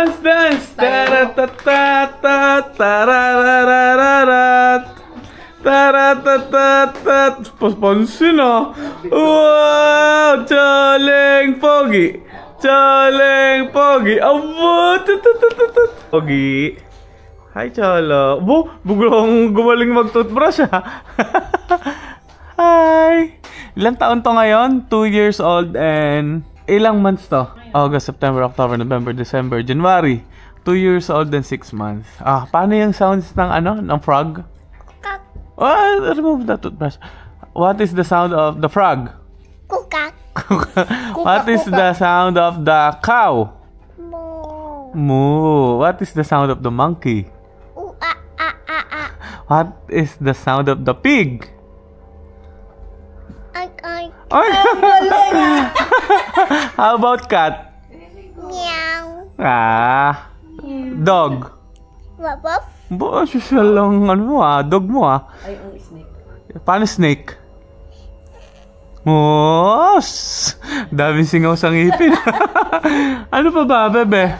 dance, dance! Taratatatat, tarararararat, taratatatat. Pansin ah. Wow! Choleng Pogi! Choleng Pogi! Abo! Pogi! Hi, Cholo! Buglang gumaling mag-toothbrush ah. Hi! Ilang taon to ngayon? 2 years old and... Ilang months to? August, September, October, November, December, January. 2 years old and 6 months. Paano yung sounds ng ng frog? Kukak. Remove the toothbrush. What is the sound of the frog? Kukak. What is the sound of the cow? Moo. Moo. What is the sound of the monkey? What is the sound of the pig? How about cat? Meow. Dog. Waf. Social lang dog mo Ay, ang snake. Paano snake? Daming singaw sa ngipin. Ano pa ba, bebe?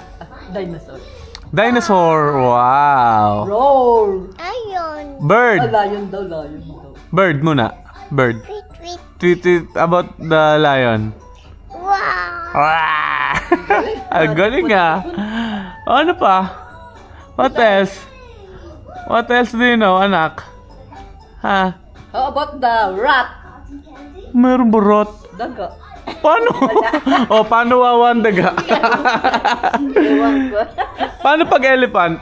Dinosaur. Dinosaur. Wow. Roar. Ayun. Bird. Lion daw. Bird muna. Bird. Tweet, tweet. Tweet about the lion. Wow. Ang galing Ano pa? What else? What else do you know, anak? Ha? How about the rat? Mayroong burot. Daga. Paano? Paano wawan daga? Ewan ko. Paano pag elephant?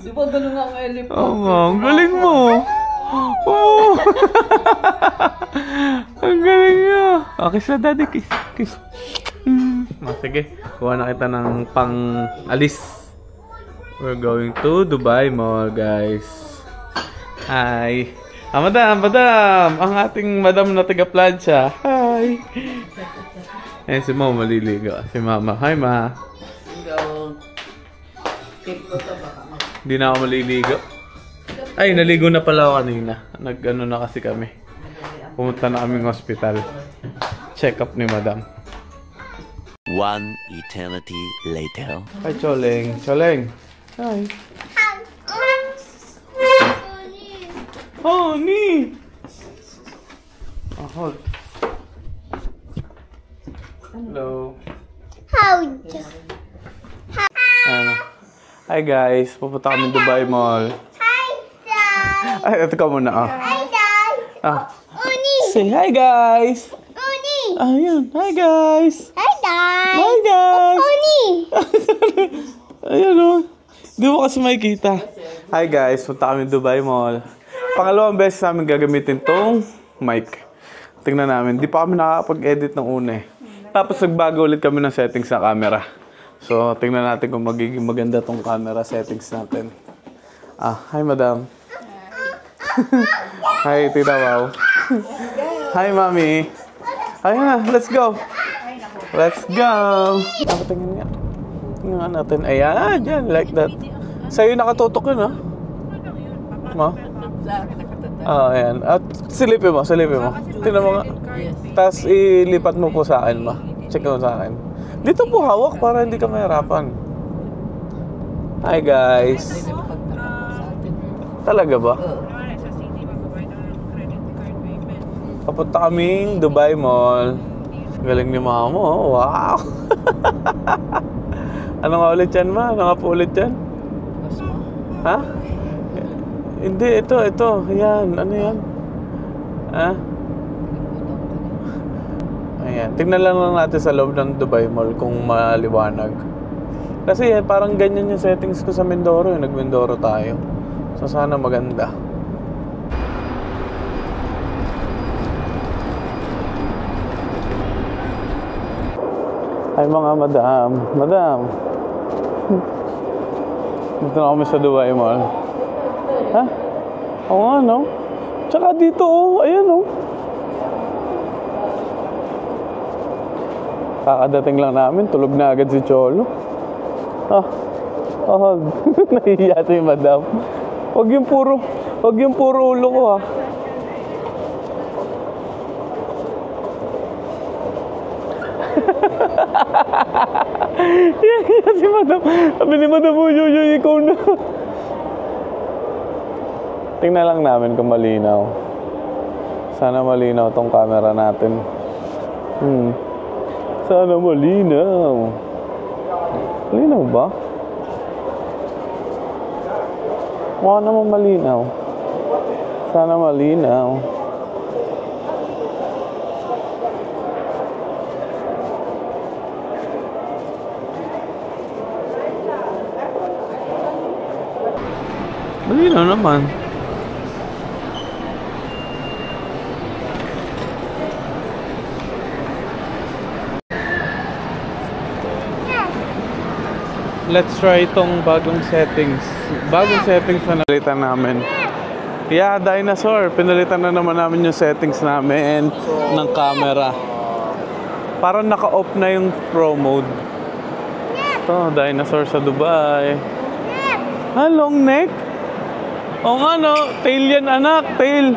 Di ba ganun nga ang elephant? Ang galing mo. Ang galing niya. Okay sa daddy, kiss. Sige, kuha na kita ng pang-alis. We're going to Dubai Mall, guys. Hi. Madam. Ang ating madam na taga-plancha. Hi. Si Mama maliligo. Si Mama. Hi, Ma. Hindi na ako maliligo. Ay, naligo na pala ako kanina. Nag-ano na kasi kami. Pumunta na kaming hospital. Check up ni Madam. 1 eternity later. Hi, Choleng. Hi. Honey! Hold. Hello. Hi guys, pupunta kami Dubai Mall. Hi, Dad. Ay, ito ka muna Hi, Dad. Uni. Say hi guys. Uni. Ayun, hi guys. Hi, Dad. Hi guys. Uni. Ayun Di mo kasi makikita. Hi guys, punta kami Dubai Mall. Pangalawang beses namin gagamitin tong mic. Tingnan namin, di pa kami nakakapag-edit ng una Tapos nagbago ulit kami ng settings sa camera. So, tingnan natin kung magiging maganda tong camera settings natin. Hi Madam. Hi Tita Wow. Hi Mami. Ayun na, let's go. Let's go. Tingnan nga. Tingnan natin. Ayan, dyan, like that. Sa'yo nakatutok yun, Ma? Ayan. At silipin mo. Tingnan mo nga. Tapos ilipat mo po sa akin, Ma. Check mo sa akin. Dito po hawak para hindi ka mahirapan. Hi guys. Talaga ba? Papunta kaming Dubai Mall. Galing ni Mama, wow. Ano nga ulit yan, Ma? Ano nga po ulit yan? Ha? Hindi, ito. Yan, ano yan? Ayan, tingnan lang natin sa loob ng Dubai Mall kung maliwanag. Kasi parang ganyan yung settings ko sa Mindoro. Nag-Mindoro tayo. So sana maganda. Ay mga madam. Dito na kami sa Dubai Mall. Ha? Oo nga, no? Tsaka dito, ayan, Kakadating lang namin, tulog na agad si Cholo. Nahihiya si Madam. Huwag yung puro ulo ko, Yan si Madam. Sabi ni Madam, uy, ikaw na. Tingnan lang namin kung malinaw. Sana malinaw tong camera natin. Sana malinaw. Malinaw ba? Mukha naman malinaw. Sana malinaw. Malinaw naman. Let's try itong bagong settings. Bagong settings na nalitan namin. Yeah, dinosaur. Pinalitan na naman namin yung settings namin ng camera. Parang naka-off na yung pro mode. Ito, dinosaur sa Dubai. Ah, long neck? Oo nga no, tail yan anak, tail.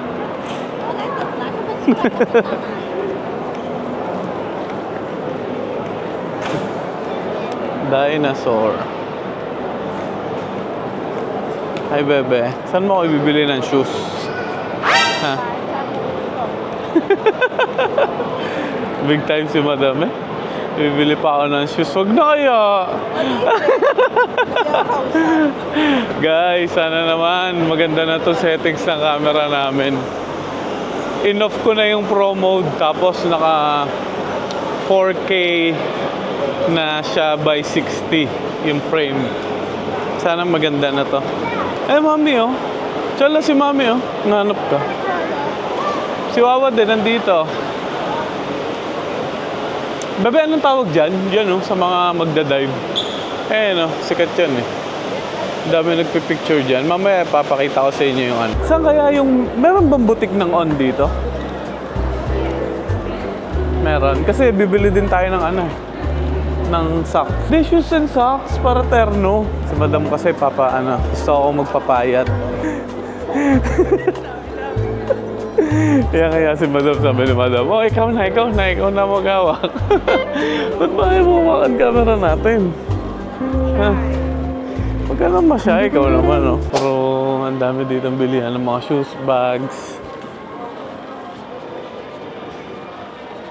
Dinosaur. Hi bebe, saan mo ako ibibili ng shoes? Ha? Big time si madam eh. Bibili pa ako ng shoes. Wag na kaya. Guys, sana naman maganda na to settings ng camera namin. In-off ko na yung pro mode. Tapos naka 4K na siya by 60 yung frame. Sana maganda na to. Eh mami oh. Tsala si mami oh. Nanap ka. Si Wawa din nandito. Bebe, anong tawag dyan? Yan oh, sa mga magdadive. Eh no, sikat yan eh. Dami nagpipicture dyan. Mamaya papakita ko sa inyo yung ano. Saan kaya yung... Meron bang butik ng On dito? Meron. Kasi bibili din tayo ng ano. Ng socks. Di shoes and socks para terno. Si madam kasi gusto ako magpapayat. Kaya si madam sabi ni madam, oh ikaw na mag-hawak. Ba't ba kayo bumakan camera natin? Ha? Huwag ka naman siya, ikaw naman oh. Pero ang dami dito ang bilihan ng mga shoes, bags.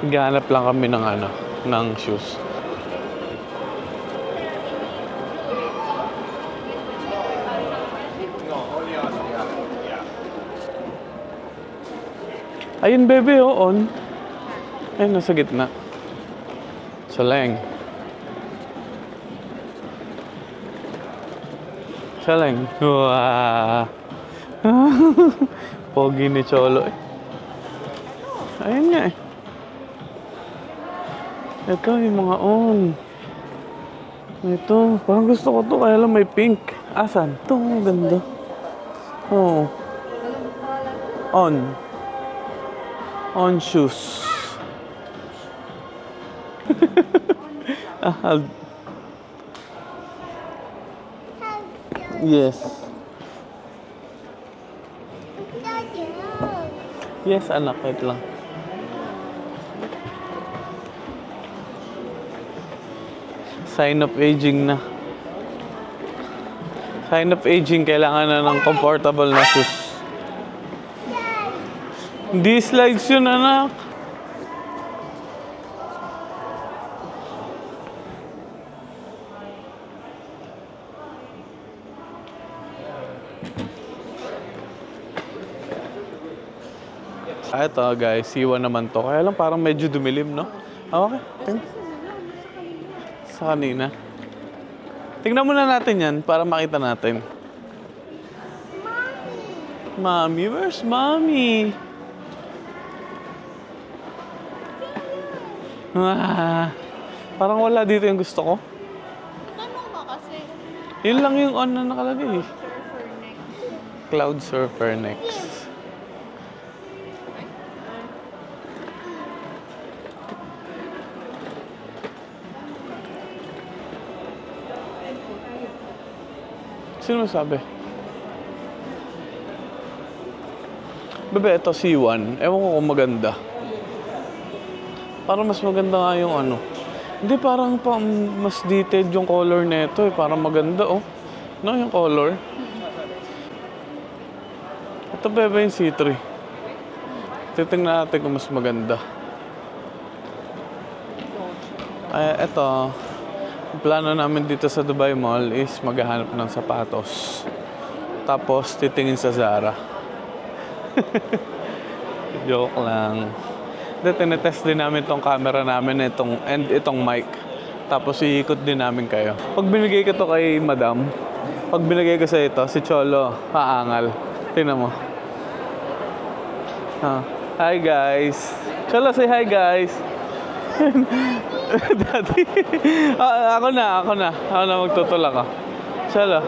Gahanap lang kami ng ng shoes. Ayun, bebe, oh, on. Ayun, nasa gitna. Saleng. Saleng. Wow. Pogi ni Cholo, eh. Ayun nga, eh. Ito, yung mga on. Ito, parang gusto ko to, kaya lang may pink. Asan? Ito, ganda. Oh. On. On shoes. Yes. Yes, anak, wait lang. Sign of aging na. Sign of aging, kailangan na ng comfortable na shoes. Hindi slides yun, anak. Ito guys, C1 naman to. Kaya lang parang medyo dumilim, no? Okay. Sa kanina. Tingnan muna natin yan para makita natin. Mommy, where's mommy? Parang wala dito yung gusto ko. Ano ba kasi? Yun lang yung on na nakalagay. Cloud Surfer next. Sino sabi? Bebe, ito C1. Ewan ko kung maganda. Parang mas maganda nga yung ano. Hindi, parang mas detailed yung color nito eh. Parang maganda oh. No, yung color. Ito bebe yung C3. Titingnan natin kung mas maganda. Ay, eto. Ang plano namin dito sa Dubai Mall is maghahanap ng sapatos. Tapos titingin sa Zara. Joke lang. Tinetest din namin itong camera namin and itong mic. Tapos iikot din namin kayo. Pag binigay ko to kay madam, pag binigay ko sa ito, si Cholo, haangal. Tingnan mo. Hi guys. Cholo, say hi guys. Daddy. Ako na magtutulak ako. Cholo.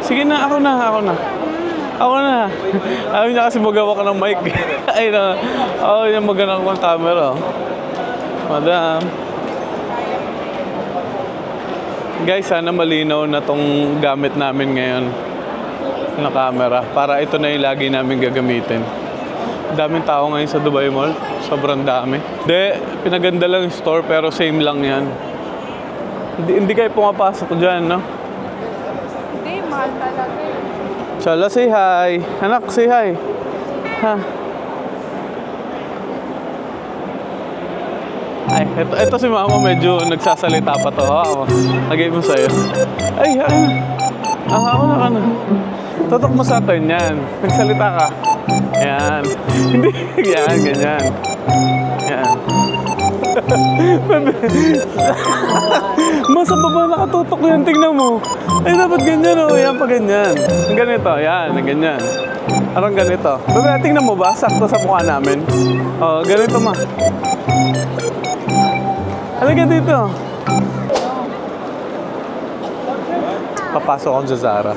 Sige na, ako na. Ayaw niya kasi magawa ka ng mic. Ay na, ayaw niya magana ko ng camera. Madam. Guys, sana malinaw na tong gamit namin ngayon na camera. Para ito na yung lagi namin gagamitin. Daming tao ngayon sa Dubai Mall. Sobrang dami. Pinaganda lang yung store pero same lang yan. Hindi kayo pumapasok dyan, no? Hindi, mahal talaga. Cholo, say hi. Anak, say hi. Ha? Ay, ito si mama medyo nagsasalita pa to. Lagay mo sa'yo. Ay, ako na. Tutok mo sa atin yan. Nagsalita ka. Yan. Hindi, yan, ganyan. Yan. Masa baba nakatutok yan, tingnan mo. Ay, dapat ganyan oh. Yan pa ganyan. Ganito, yan, ganyan. Parang ganito. Bebe, tingnan mo ba? Sakto sa mukha namin. Oh, ganito ma. Halika dito. Papasok ako sa Zara.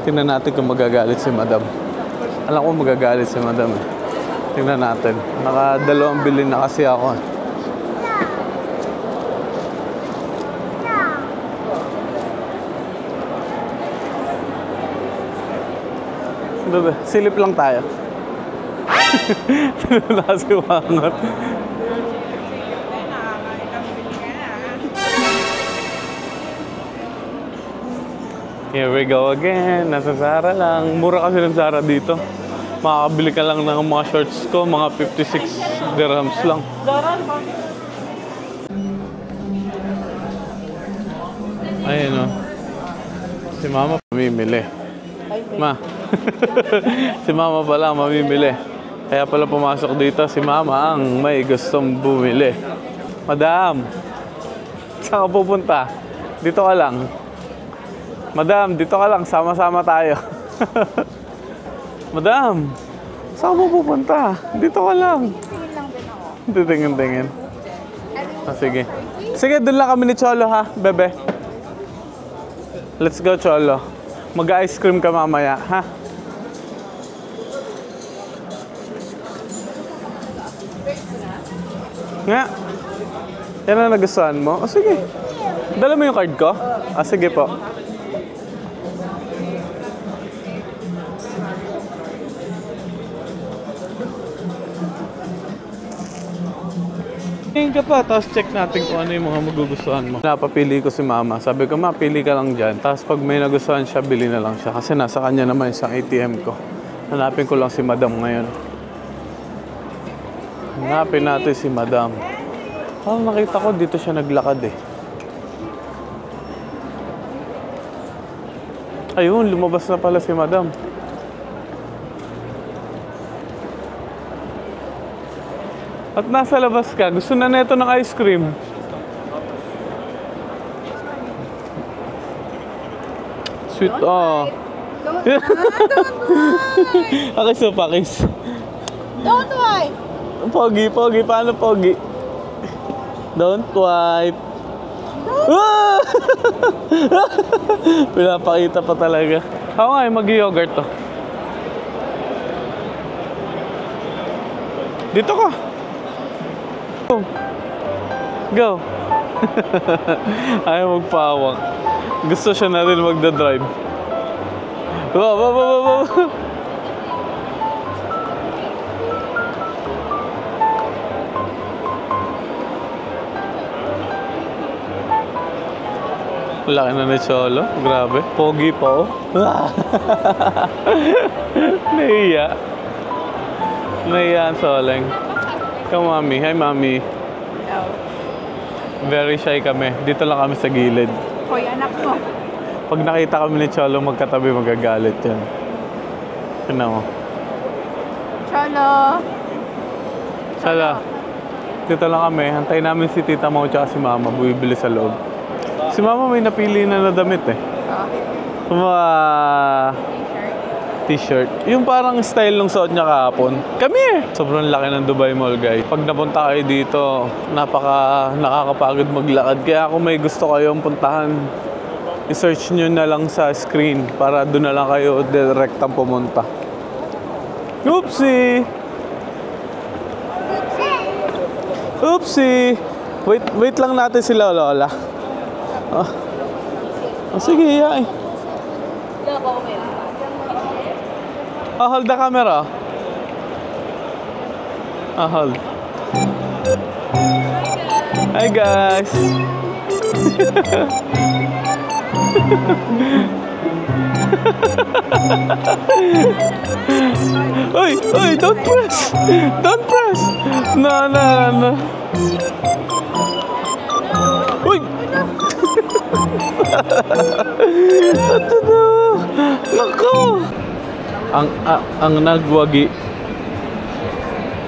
Tingnan natin kung magagalit si madam. Alam ko magagalit si madam. Tingnan natin. Nakadalawang bilhin na kasi ako. Bebe, silip lang tayo. Tingnan na kasi wangat. Here we go again. Nasa Zara lang. Mura kasi ng Zara dito. Makakabili ka lang ng mga shorts ko. Mga 56 dirhams lang. Ayun o. Si mama mamimili. Ma. Si mama pala mamimili. Kaya pala pumasok dito si mama ang may gustong bumili. Madam. Saan ka pupunta? Dito ka lang. Madam, dito ka lang. Sama-sama tayo. Madam, saan mo pupunta? Dito ka lang. Tingin lang din ako. Titingin-tingin. Sige. Sige, doon lang kami ni Cholo ha, bebe. Let's go, Cholo. Mag-ice cream ka mamaya, ha? Nga. Yan ang nagustuhan mo? O sige. Dala mo yung card ko? Sige po. Tingin ka pa, tapos check natin kung ano yung mga magugustuhan mo. Napapili ko si mama. Sabi ko, ma, pili ka lang dyan. Tapos pag may nagustuhan siya, bili na lang siya. Kasi nasa kanya naman isang ATM ko. Hanapin ko lang si madam ngayon. Hanapin natin si madam. Oh, nakita ko dito siya naglakad eh. Ayun, lumabas na pala si madam. At nasa labas ka, gusto na neto ng ice cream. Sweet, oh. Pakis o, pakis. Don't wipe! Pogi. Paano pogi? Don't wipe. Pinapakita pa talaga. Ako nga, mag-yogurt to. Dito ka. Go. Ayaw magpawak. Gusto siya na rin magdadrive. Wow, wow, wow, wow, wow. Laki na ni Cholo. Grabe. Pogi pa, oh. Nahiya. Nahiya ang Soleng. Come, Mami. Hi, Mami. Very shy kami. Dito lang kami sa gilid. Hoy, anak mo. Pag nakita kami ni Cholo magkatabi, magagalit yan. Tignan mo. Cholo. Cholo. Dito lang kami. Hantayin namin si Tita Mau at si Mama. Bumibili sa loob. Si Mama may napili na damit eh. Mga t-shirt. Yung parang style ng suot niya kahapon. Kami eh. Sobrang laki ng Dubai Mall, guys. Pag napunta kayo dito, nakakapagod maglakad. Kaya kung may gusto kayong puntahan, i-search nyo na lang sa screen para doon na lang kayo direktang pumunta. Oopsie! Oopsie! Wait lang natin sila, Lola. Sige, yeah. Hold the camera. Hold. Hi, guys. Oy, don't press. Don't press. No. Uy! Ito na! Nako! Ang nagwagi.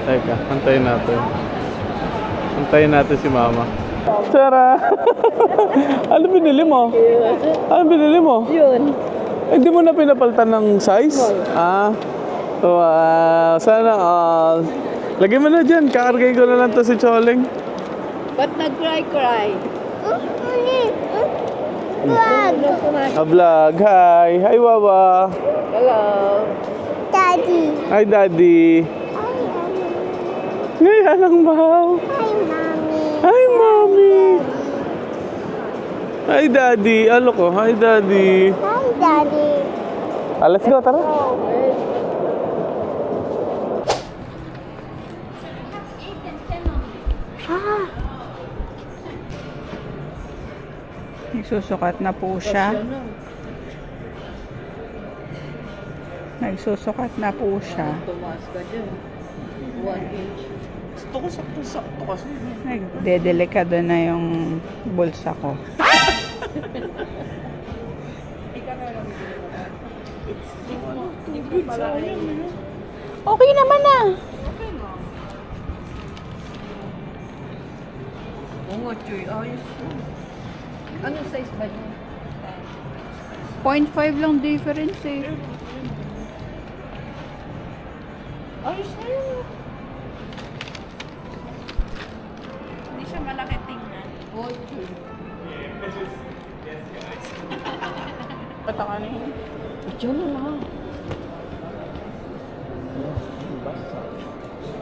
Teka, antayin natin. Antayin natin si Mama. Tara! Ano binili mo? Ano binili mo? Yun. Hindi mo na pinapalitan ng size? Wow! Sana all. Lagay mo na dyan. Kakargay ko na lang to si Choleng. Ba't nag-cry? Vlog. Hi. Hi, Wawa. Hello. Daddy. Hi, Daddy. Ngayon ang mahal. Hi, Mommy. Hi, Mommy. Hi, Daddy. Alo ko. Hi, Daddy. Hi, Daddy. Let's go. Tara. Nagsusukat na po siya. Nagsusukat na po siya. Tumaas ka dyan. 1 inch. Gusto ko sakto kasi. Nagdedelikado na yung bulsa ko. Okay naman na. Oo nga, Chuy. Ayos. Anong size ba niya? 0.5 lang difference eh. Ayos na yun. Hindi siya malaki tingnan. Oo, Chuy. Patakanin. Ito na lang.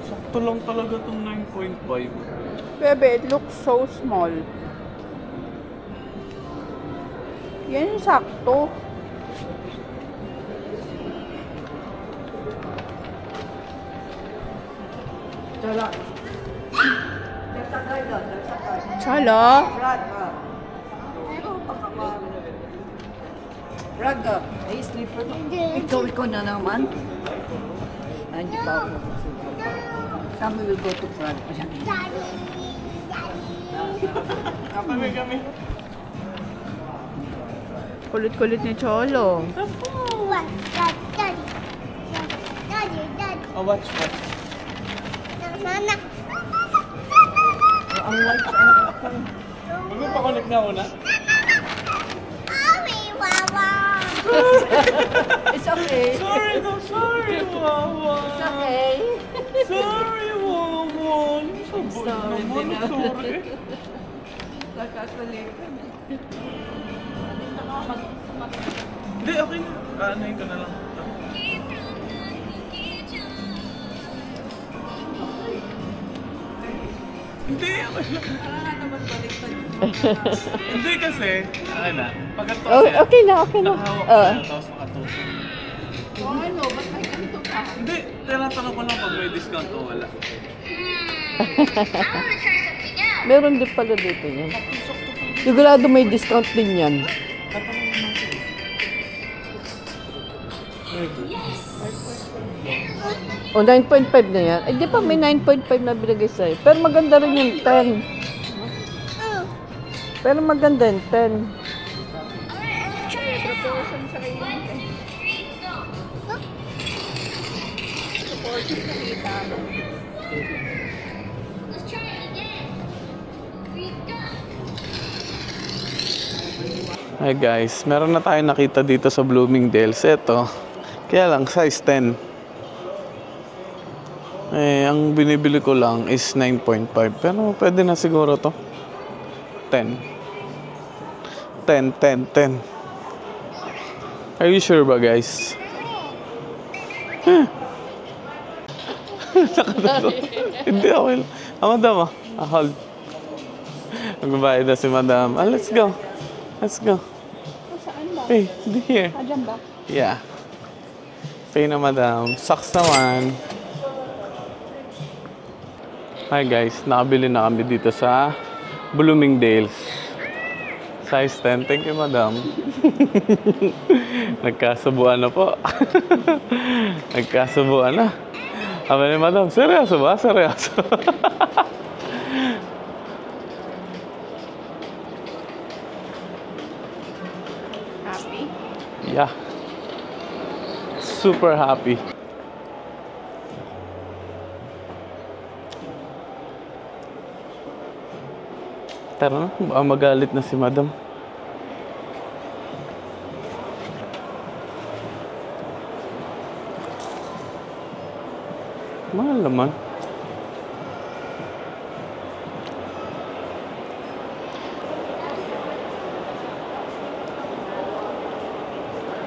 Sakto lang talaga itong 9.5. Bebe, it looks so small. Yan yung sakto. Chala. There's a guy doon. There's a guy. Chala. Brad, Brad, ay slipper. Ikaw na naman. Hindi pa ako. Kami will go to Brad. Kami. Kulit-kulit ni Cholo. Oh, watch. Ang lights ang ako. Magpapakonek na ako na. It's okay. Sorry, Wawa. It's okay. Sorry, Wawa. Sorry, Sorry. Nakakalipan. Hindi, okay na. Aanahin ko na lang. Hindi, hindi kasi, okay na. Pagkat to Oh, kasi, okay na, okay na. nakahawak ko na, tapos makatutok. Hindi, tinatanong ko lang pag may discount o wala. Meron din pala dito yan. Sigurado may discount din yan. O, 9.5 na yan. Ay, di pa may 9.5 na binigay sa'yo. Pero maganda rin yung 10. Pero maganda yung 10. Hi guys, meron na tayong nakita dito sa Bloomingdale's. Ito, kaya lang size 10. Ang binibili ko lang is 9.5. Pero pwede na siguro to. 10. 10, 10, 10. Are you sure ba guys? Hindi ako. Madam hold. Magbabayad na si madam. Let's go. Let's go. Hey, here. Yeah. Pay na madam. Socks naman. Hi guys, nakabili na kami dito sa Bloomingdale's. Size 10. Thank you madam. Nagkasubuan na po. Nagkasubuan na. Sabi ni madam, seryoso ba? Seryoso. Happy? Yeah. Super happy. Tara na, baka magalit na si madam. Mahal naman.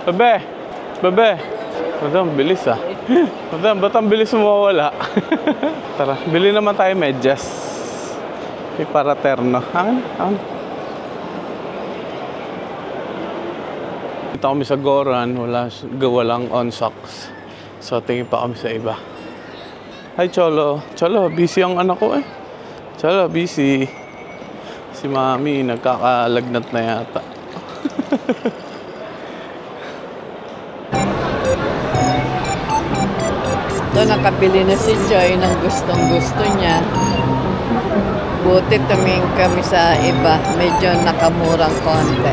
Bebe! Bebe! Madam, bilis ah. Madam, ba't ang bilis mawawala? Tara, bili naman tayo medyas. Para terno. Dito kami sa Goran, walang on socks. So tingin pa kami sa iba. Hi Cholo. Cholo, busy ang anak ko eh. Cholo, busy. Si Mami nagkakalagnat na yata. Doon nakabili na si Joy ng gustong-gusto niya. Buti tumingin kami sa iba, medyo nakamurang konti.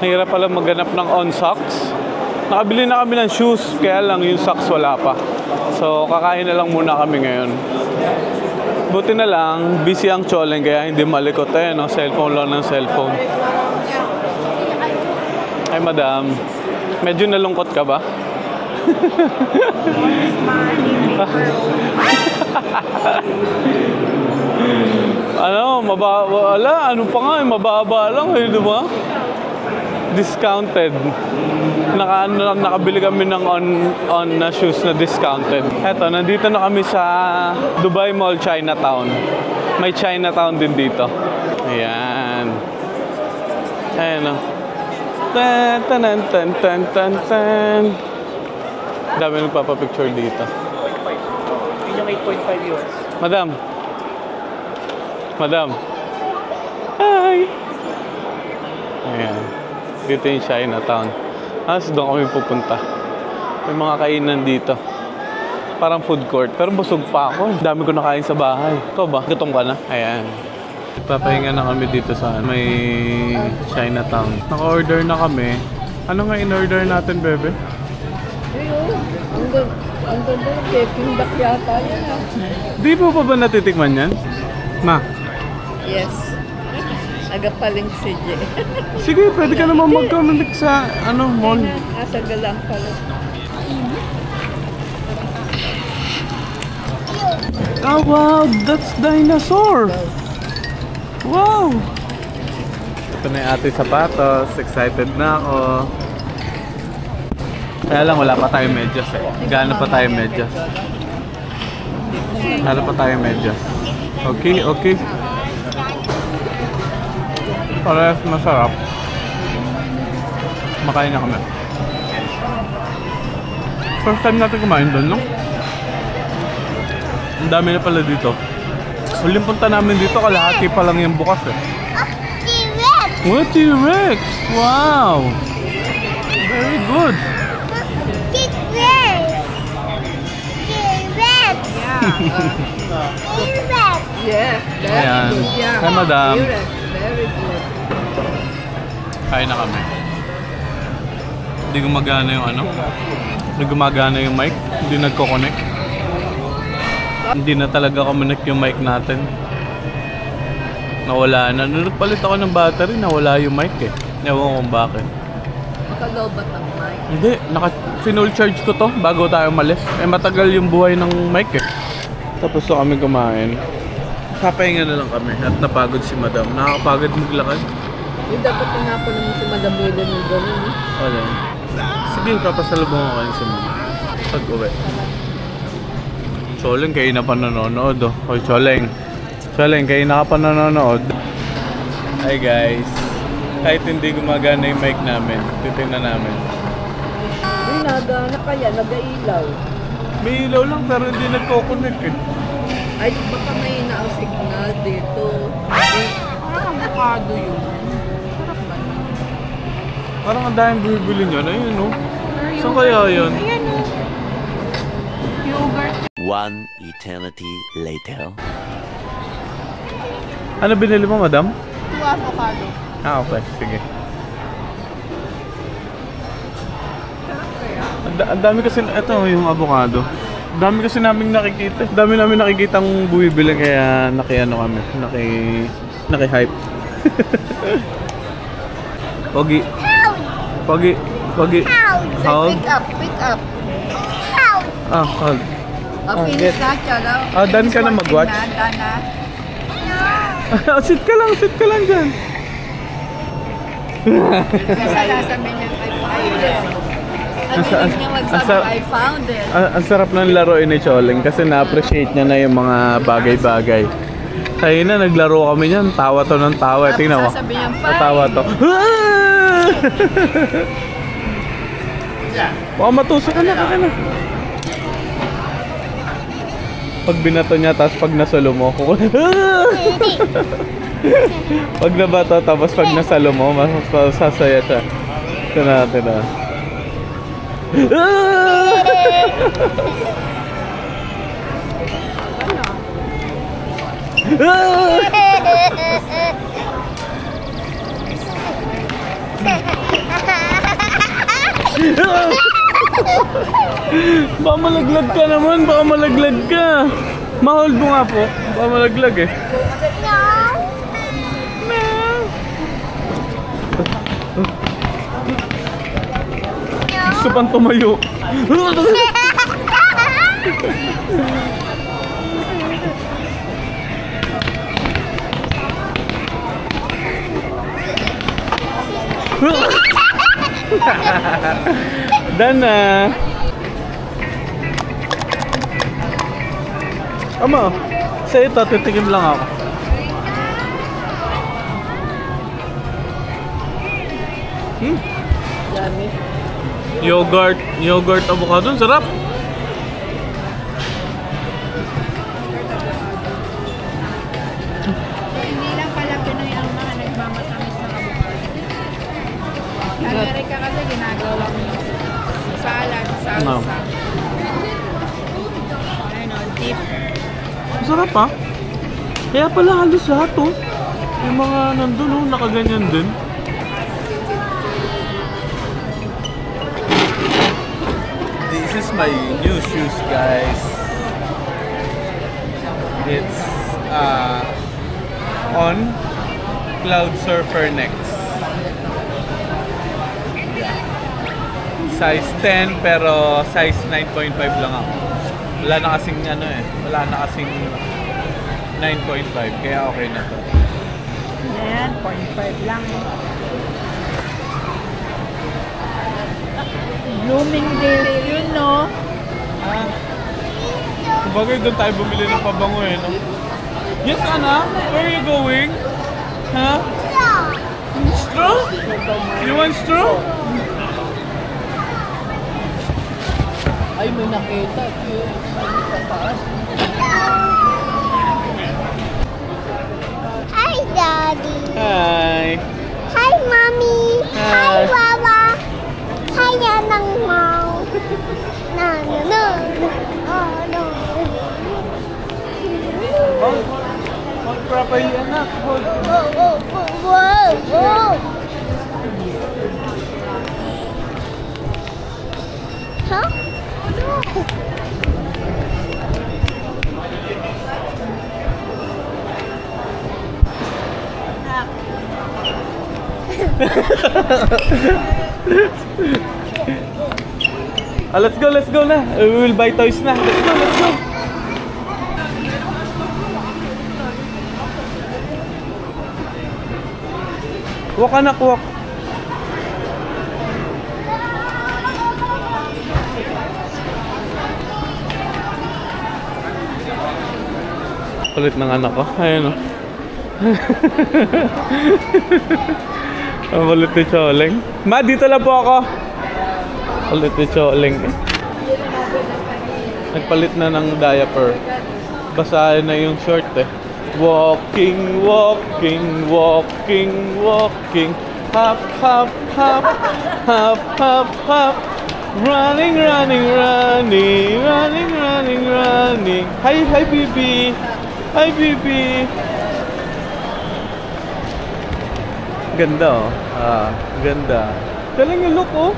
Mahirap pala maghanap ng on socks. Nakabili na kami ng shoes, kaya lang yung socks wala pa. So kakain na lang muna kami ngayon. Buti na lang, busy ang Choleng kaya hindi malikot no? Cellphone lang ng cellphone. Hi madam. Medyo nalungkot ka ba? Ano pa nga, mababa lang eh, di ba? Discounted. Nakabili kami ng on na shoes na discounted. Eto, nandito na kami sa Dubai Mall, Chinatown. May Chinatown din dito. Ayan. Ayan o. Tan, tan, tan, tan, tan, tan. Dami nagpapapicture dito. Yun yung 8.5 US. Madam. Madam. Hi. Ayan. Dito yung Chinatown. Doon kami pupunta. May mga kainan dito. Parang food court. Pero busog pa ako. Dami ko nakain sa bahay. Ikaw ba? Gutom ka na? Ayan. Papahinga na kami dito sa may Chinatown. Naka-order na kami. Ano nga in-order natin, bebe? Ang ganda yung Peking duck yata yan ah. Di po pa ba natitikman yan? Ma? Yes. Agapaling si J. Sige, pwede ka naman mag-comment sa mall. Nasa galang pala. Oh wow, that's dinosaur! Wow! Ito na yung ating sapatos. Excited na ako. Kaya lang wala pa tayong medyas eh. Gaano pa tayong medyas? Wala pa tayong medyas. Okay, okay. Parehas masarap. Makain na kami. First time natin kumain doon, no? Ang dami na pala dito. Huling punta namin dito, kalahati pa lang yung bukas eh. T-Rex! What T-Rex? Wow! Very good! T-Rex! T-Rex! T-Rex! Yes, very Ayan. good. Yeah. Hi, madam. T-Rex, very good. Kain na kami. Hindi gumagana yung ano? Hindi gumagana yung mic. Hindi nagko-connect. Hindi na talaga connect yung mic natin. Nawala na. Nung nagpalit ako ng battery, nawala yung mic eh. Ewan ko kung bakit. Makalobat ang mic. Hindi, full charge ko to bago tayo malis. Eh matagal yung buhay ng mic eh. Tapos so kami kumain. Papahinga na lang kami at napagod si madam. Nakakapagod maglakad. Yung dapat tinapon naman si Madam Lila ng gano'n. Wala. Sige, papasalubong ako kayo si mama. Pag-uwi. Choleng, kayo na pa nanonood oh. Hoy, Choleng. Choleng, kayo na ka pa nanonood. Hi guys. Kahit hindi gumagana yung mic namin, titignan namin. Hindi nagana kaya, nag-ailaw. May ilaw lang pero hindi nagko-connect eh. Ay, baka may na ang signal dito. Parang avocado yun. Sarap ba yun? Parang ang daming bibili niyan. Ayun oh. Saan kaya yun? Ayan o. Yogurt. One eternity later. Ano binili mo, madam? 2 avocado. Ah, okay. Sige. Ang dami kasi, ito yung avocado. Ang dami kasi naming nakikita. Ang dami namin nakikitang bumibili kaya naki-ano kami. Naki-hype. Pogi. Pogi. Pogi. Hold. Pick up, pick up. Ah, hold. Finish get. na siya daw. Ah, done ka na mag-watch? Done na. Sit ka lang dyan. Kasi nasabi niya, I found it. Ang hilig niya magsabi, I found it. Ang sarap ng laruin ni Choleng kasi na-appreciate niya na yung mga bagay-bagay. Kaya na, naglaro kami niyan. Tawa to ng tawa. Tingnan mo. Sasabi niya, fine. Tawa to. Baka matusok ka na. Pag binato niya, tapos pag nasalo mo, pag nabato, tapos pag nasalo mo, masasaya siya. Ito natin na. Baka malaglag ka naman, baka malaglag ka. Ma-hold mo nga po, baka malaglag eh. Gusto pang tumayo. Done na. Ama, sa ito, titikim lang ako. Dami. Yogurt avocado, sarap. Hindi lang pala Pinoy ang mga nagmamatamis ng avocado. Sa Amerika kasi ginagawa mo salad, salsa. No. Ano, dip. Sarap ha. Kaya pala halos lahat oh. Yung mga nandun oh, nakaganyan din. This is my new shoes, guys. It's on Cloud Surfer Next. Size 10 pero size 9.5 lang ako. Wala na kasing ano eh. Wala na kasing 9.5 kaya okay na to. Yan, 0.5 lang. Blooming days, yun, no? Bagay doon tayo bumili ng pabango eh, no? Yes, anak? Where are you going? Huh? Straw? You want straw? Ay, may nakita. Sa taas. Hi, Daddy. Hi. Hi, Mommy. Hi, Baba. Hi, Yanang Mau. No, no, no. Oh, no. Hold properly, anak. Hold. Whoa, whoa, whoa, whoa. Huh? Let's go na. We will buy toys na. Let's go. Walk anak, walk. Kulit ng anak ko. Ayun o. Ang kulit ni Choleng. Ma, dito lang po ako. Kulit ni Choleng. Nagpalit na ng diaper. Basahin na yung short eh. Walking, walking, walking, walking. Hop, hop, hop. Hop, hop, hop. Running, running, running. Running, running, running. Hi, Bibi. Hi, Bibi. Ganda oh. Ganda. Galing yung look oh.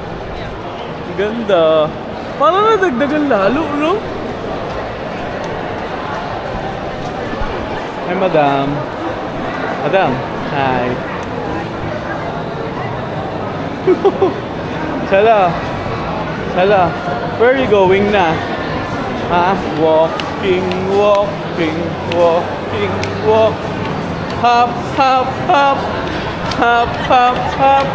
Ganda. Parang nadagdagan lalo, no? Hi, Madam. Madam. Hi. Sala. Where are you going na? Ha? Walking, walking, walking, walk. Hop, hop, hop. Hop, hop, hop.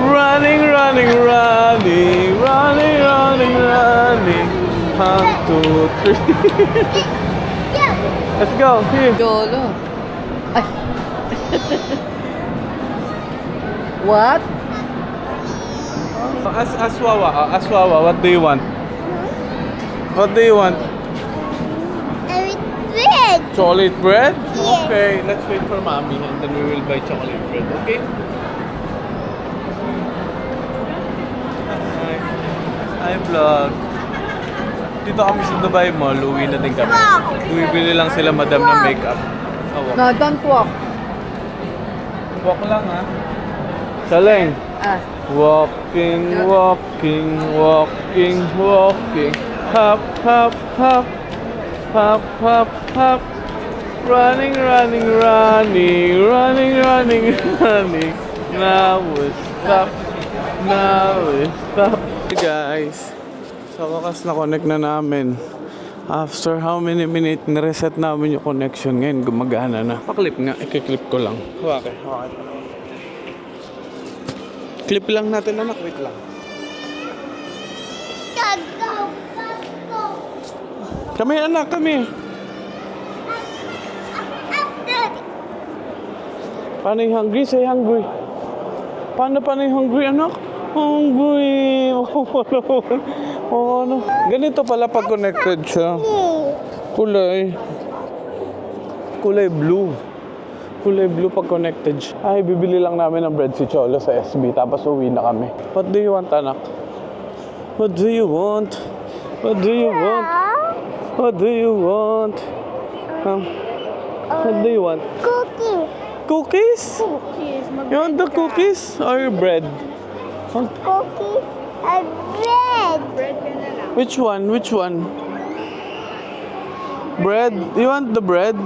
Running, running, running. Running, running, running. 1, 2, 3. Let's go. Here. Jolo. Ay. What? Aswawa, what do you want? What do you want? Bread. Chocolate bread? Yes. Okay, let's wait for mommy and then we will buy chocolate bread, okay? Hi vlog. Dito kami sa Dubai Mall, uwi na din kami. Bumibili lang sila madam ng makeup. Walk. No, don't walk. Walk lang ha. Choleng. Walking, walking, walking, walking. Hop, hop, hop. Hop, hop, hop. Running, running, running. Running, running, running. Now we stop. Now we stop. Hey guys. Sa wakas na connect na namin. After how many minutes, nireset namin yung connection. Ngayon gumagana na. Paklip nga. Ikiklip ko lang. Okay. Clip lang natin anak. Wait lang. Kami anak, kami. Paano yung hungry? Say hungry. Paano yung hungry anak? Hungry. Ano? Ganito pala pag connected siya. Kulay blue. Kulay blue pag connected siya. Ay, bibili lang namin ng bread si Cholo sa SB. Tapos uwi na kami. What do you want anak? What do you want? What do you want? What do you want? What do you want? Cookies. Cookies? You want the cookies or bread? Cookies and bread. Bread ka na lang. Which one? Which one? Bread? You want the bread?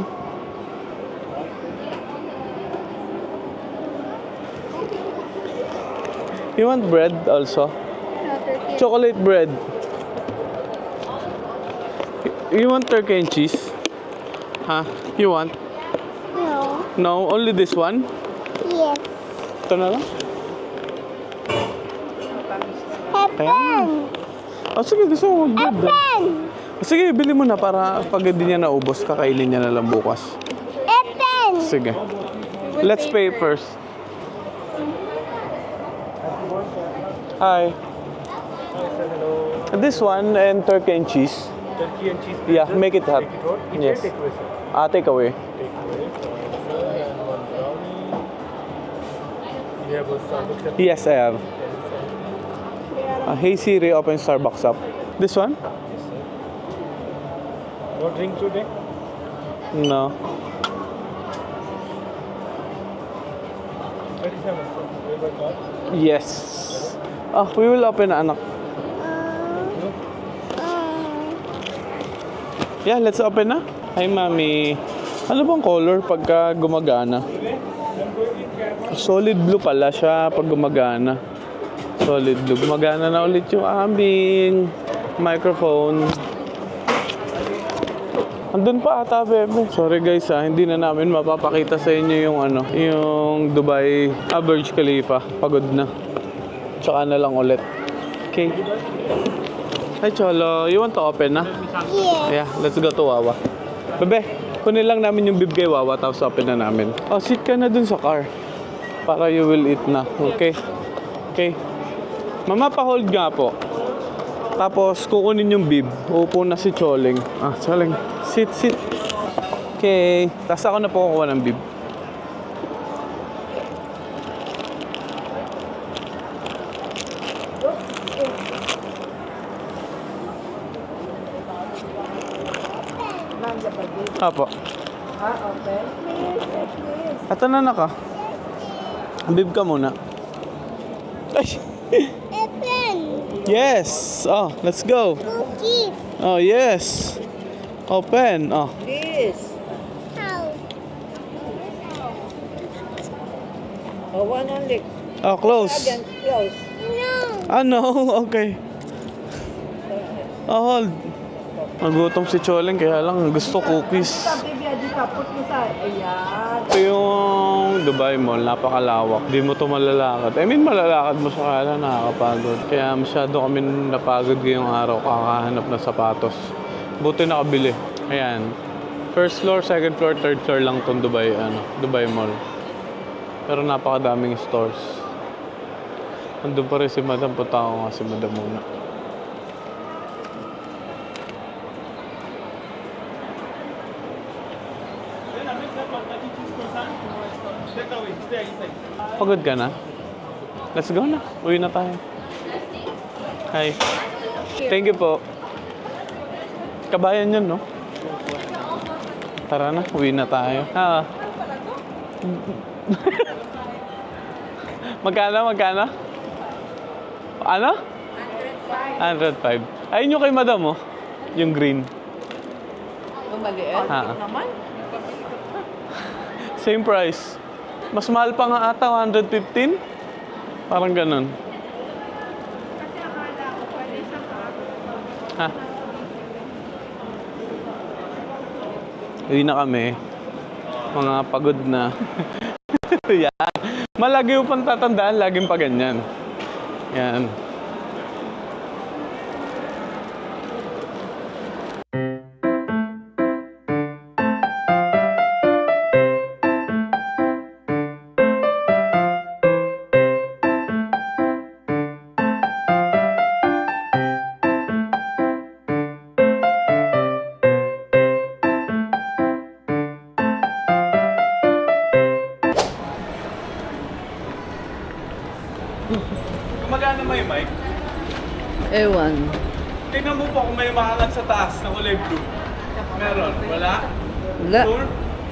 You want bread also? Chocolate bread. You want turkey and cheese? Huh? You want? No. No? Only this one? Yes. Ito na lang? Have Kaya, oh, sige, gusto mo mag-bread. Pen. Sige, bili mo na para pag hindi niya naubos, kakainin niya na lang bukas. Pen. Sige. Let's pay first. Hi. This one and turkey and cheese. Turkey and cheese. Yeah, make it hot. Take it hot. Yes. Take away, sir. Take away. Take away. And one brownie. You have a Starbucks. Yes, I have. Hey Siri, open Starbucks up. This one? No drink today? No. 37, sir. Pay by card? Yes. Oh, we will open, anak. Yeah, let's open na. Hi, Mami. Ano bang color pagka gumagana? Solid blue pala siya pag gumagana. Solid blue. Gumagana na ulit yung aming microphone. Andun pa ata, bebe. Sorry guys, hindi na namin mapapakita sa inyo yung yung Dubai Burj Khalifa. Pagod na. Tsaka na lang ulit. Okay. Hi, Cholo. You want to open na? Yes. Yeah, let's go to Wawa. Bebe, kunin lang namin yung bib kay Wawa tapos open na namin. Oh, sit ka na dun sa car. Para you will eat na. Okay? Okay. Mama, pa-hold nga po. Tapos, kukunin yung bib. Uupo na si Choling. Ah, Choling. Sit, sit. Okay. Tapos ako na po kukuha ng bib. Apo. Okay. Ato na ka. Bib ka muna. Ay! Pen. Yes! Oh, let's go. Cookies. Oh, yes. Open. Oh. Please. How? Oh, one only. Oh, close. Again, close. No. Ah, no. Okay. Oh, hold. Nagutom si Choling kaya lang gusto cookies. Ito yung Dubai Mall, napakalawak. Di mo to malalakad. I mean, malalakad mo siya kaya nakakapagod. Kaya masyado kami napagod ngayong araw kakahanap ng sapatos. Buti nakabili. Ayan. First floor, second floor, third floor lang tong Dubai, Dubai Mall. Pero napakadaming stores. Andun pa rin si Madam. Punta ko nga si Madam muna. Pagod ka na? Let's go na. Uwi na tayo. Hi. Thank you po. Kabayan yun, no? Tara na. Uwi na tayo. Ha? Magkano? Ano? 105. Ayun yung kay Madam, oh. Yung green. Yung maliit. Ha. Naman. Same price. Mas mahal pa nga ata, 115? Parang ganun. Kasi akala ko pwede sa cup. Ha? Uwi na kami. Mga pagod na. Yan. Malagi mo pang tatandaan, laging pa ganyan. Yan. Gumagana may mic? Ewan. Tingnan mo po kung may maangat sa taas na kulay blue. Meron? Wala? Wala. Sure?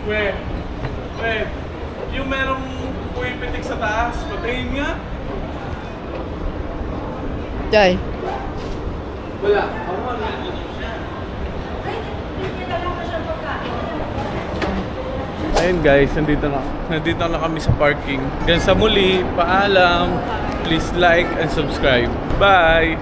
Wait. Yung merong puwipitik sa taas, patayin nga. Jai. Wala. Ayun guys, nandito na kami sa parking. Hanggang sa muli, paalam. Please like and subscribe. Bye!